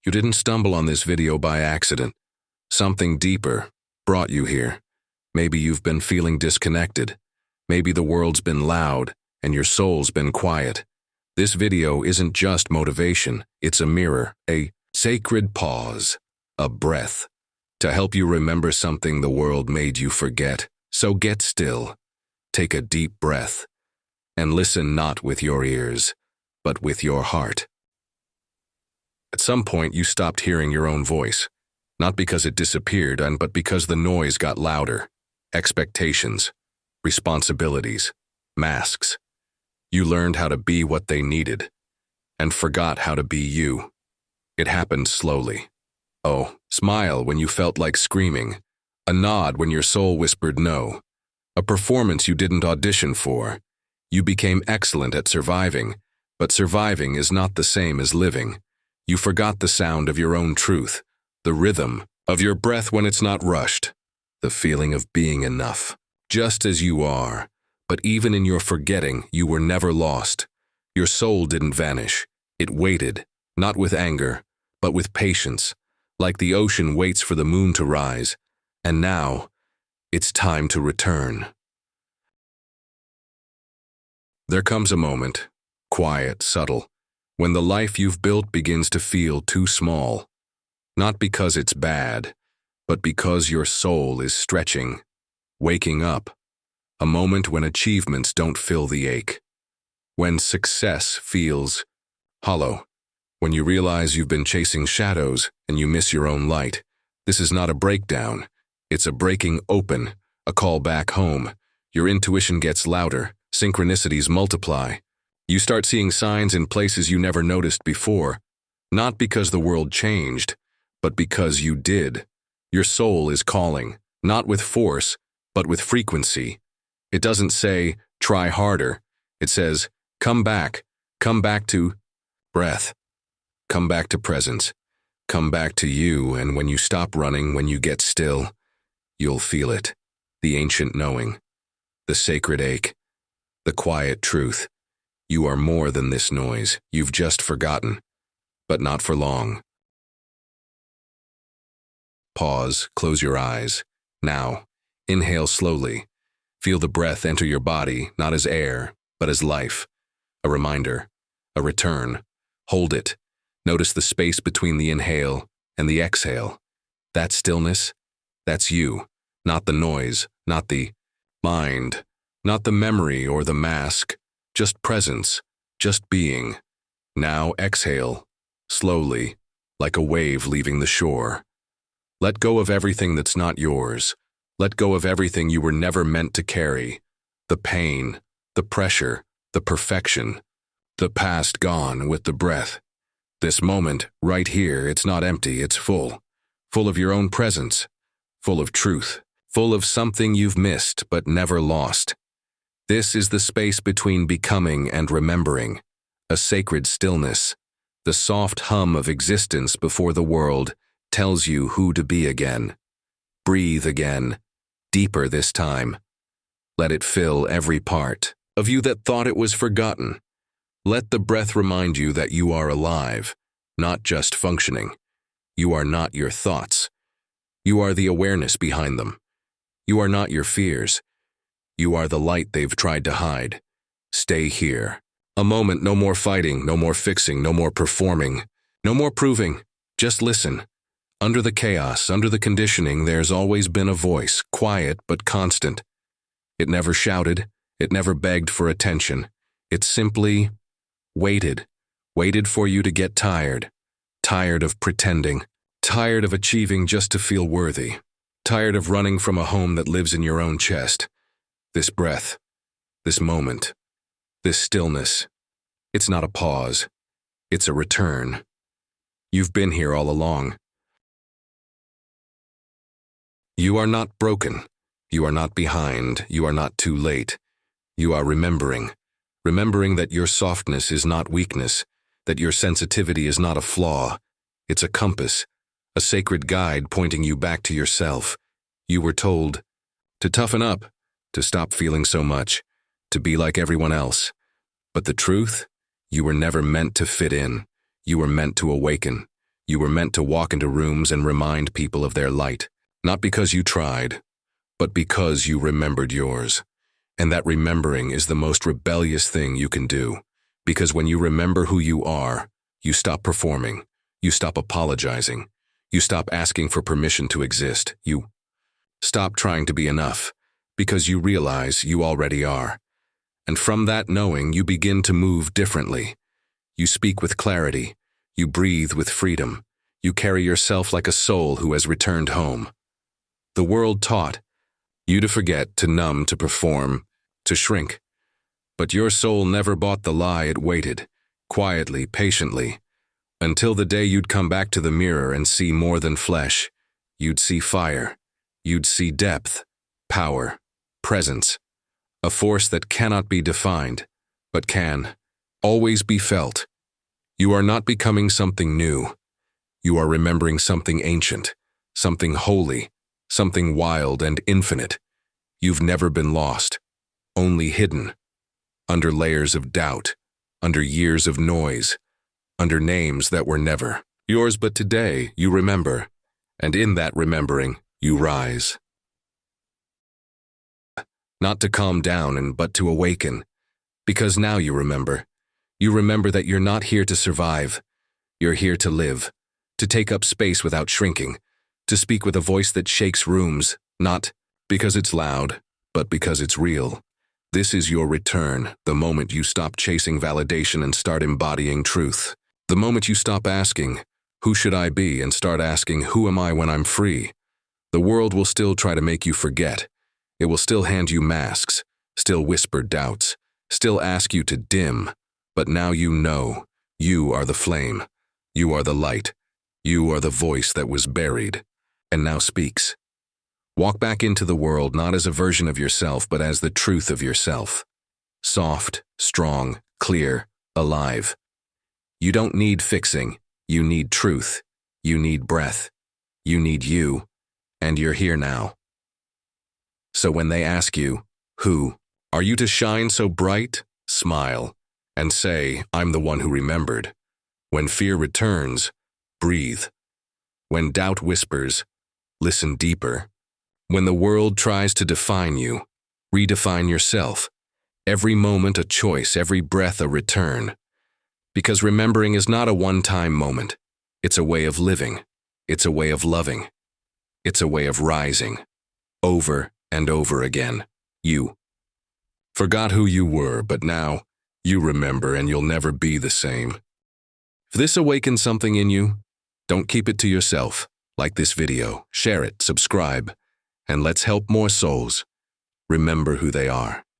You didn't stumble on this video by accident. Something deeper brought you here. Maybe you've been feeling disconnected. Maybe the world's been loud and your soul's been quiet. This video isn't just motivation, it's a mirror, a sacred pause, a breath, to help you remember something the world made you forget. So get still, take a deep breath, and listen not with your ears, but with your heart. At some point, you stopped hearing your own voice, not because it disappeared, but because the noise got louder. Expectations, responsibilities, masks. You learned how to be what they needed, and forgot how to be you. It happened slowly. Oh, smile when you felt like screaming, a nod when your soul whispered no, a performance you didn't audition for. You became excellent at surviving, but surviving is not the same as living. You forgot the sound of your own truth, the rhythm of your breath when it's not rushed, the feeling of being enough, just as you are. But even in your forgetting, you were never lost. Your soul didn't vanish. It waited, not with anger, but with patience, like the ocean waits for the moon to rise. And now, it's time to return. There comes a moment, quiet, subtle, when the life you've built begins to feel too small. Not because it's bad, but because your soul is stretching, waking up. A moment when achievements don't fill the ache. When success feels hollow. When you realize you've been chasing shadows and you miss your own light. This is not a breakdown. It's a breaking open, a call back home. Your intuition gets louder, synchronicities multiply. You start seeing signs in places you never noticed before. Not because the world changed, but because you did. Your soul is calling, not with force, but with frequency. It doesn't say, try harder. It says, come back to breath. Come back to presence. Come back to you, and when you stop running, when you get still, you'll feel it. The ancient knowing. The sacred ache. The quiet truth. You are more than this noise. You've just forgotten. But not for long. Pause, close your eyes. Now, inhale slowly. Feel the breath enter your body, not as air, but as life. A reminder, a return. Hold it. Notice the space between the inhale and the exhale. That stillness, that's you. Not the noise, not the mind, not the memory or the mask. Just presence, just being. Now exhale, slowly, like a wave leaving the shore. Let go of everything that's not yours. Let go of everything you were never meant to carry. The pain, the pressure, the perfection. The past gone with the breath. This moment, right here, it's not empty, it's full. Full of your own presence. Full of truth. Full of something you've missed but never lost. This is the space between becoming and remembering. A sacred stillness. The soft hum of existence before the world tells you who to be again. Breathe again. Deeper this time. Let it fill every part of you that thought it was forgotten. Let the breath remind you that you are alive, not just functioning. You are not your thoughts. You are the awareness behind them. You are not your fears. You are the light they've tried to hide. Stay here. A moment, no more fighting, no more fixing, no more performing, no more proving. Just listen. Under the chaos, under the conditioning, there's always been a voice, quiet but constant. It never shouted, it never begged for attention. It simply waited for you to get tired. Tired of pretending, tired of achieving just to feel worthy, tired of running from a home that lives in your own chest. This breath, this moment, this stillness, it's not a pause, it's a return. You've been here all along. You are not broken. You are not behind. You are not too late. You are remembering. Remembering that your softness is not weakness, that your sensitivity is not a flaw. It's a compass, a sacred guide pointing you back to yourself. You were told to toughen up, to stop feeling so much, to be like everyone else. But the truth? You were never meant to fit in. You were meant to awaken. You were meant to walk into rooms and remind people of their light, not because you tried, but because you remembered yours. And that remembering is the most rebellious thing you can do, because when you remember who you are, you stop performing, you stop apologizing, you stop asking for permission to exist, you stop trying to be enough, because you realize you already are. And from that knowing, you begin to move differently. You speak with clarity, you breathe with freedom, you carry yourself like a soul who has returned home. The world taught you to forget, to numb, to perform, to shrink. But your soul never bought the lie. It waited, quietly, patiently, until the day you'd come back to the mirror and see more than flesh. You'd see fire. You'd see depth, power, presence, a force that cannot be defined, but can always be felt. You are not becoming something new. You are remembering something ancient, something holy, something wild and infinite. You've never been lost, only hidden, under layers of doubt, under years of noise, under names that were never yours, but today you remember, and in that remembering, you rise. Not to calm down, but to awaken, because now you remember. You remember that you're not here to survive. You're here to live, to take up space without shrinking, to speak with a voice that shakes rooms, not because it's loud, but because it's real. This is your return, the moment you stop chasing validation and start embodying truth. The moment you stop asking, who should I be, and start asking, who am I when I'm free? The world will still try to make you forget. It will still hand you masks, still whisper doubts, still ask you to dim. But now you know, you are the flame. You are the light. You are the voice that was buried and now speaks. Walk back into the world not as a version of yourself, but as the truth of yourself. Soft, strong, clear, alive. You don't need fixing. You need truth. You need breath. You need you. And you're here now. So when they ask you, who are you to shine so bright? Smile and say, I'm the one who remembered. When fear returns, breathe. When doubt whispers, listen deeper. When the world tries to define you, redefine yourself. Every moment a choice, every breath a return. Because remembering is not a one-time moment. It's a way of living. It's a way of loving. It's a way of rising. Over and over again. You forgot who you were, but now you remember, and you'll never be the same. If this awakens something in you, don't keep it to yourself. Like this video, share it, subscribe, and let's help more souls remember who they are.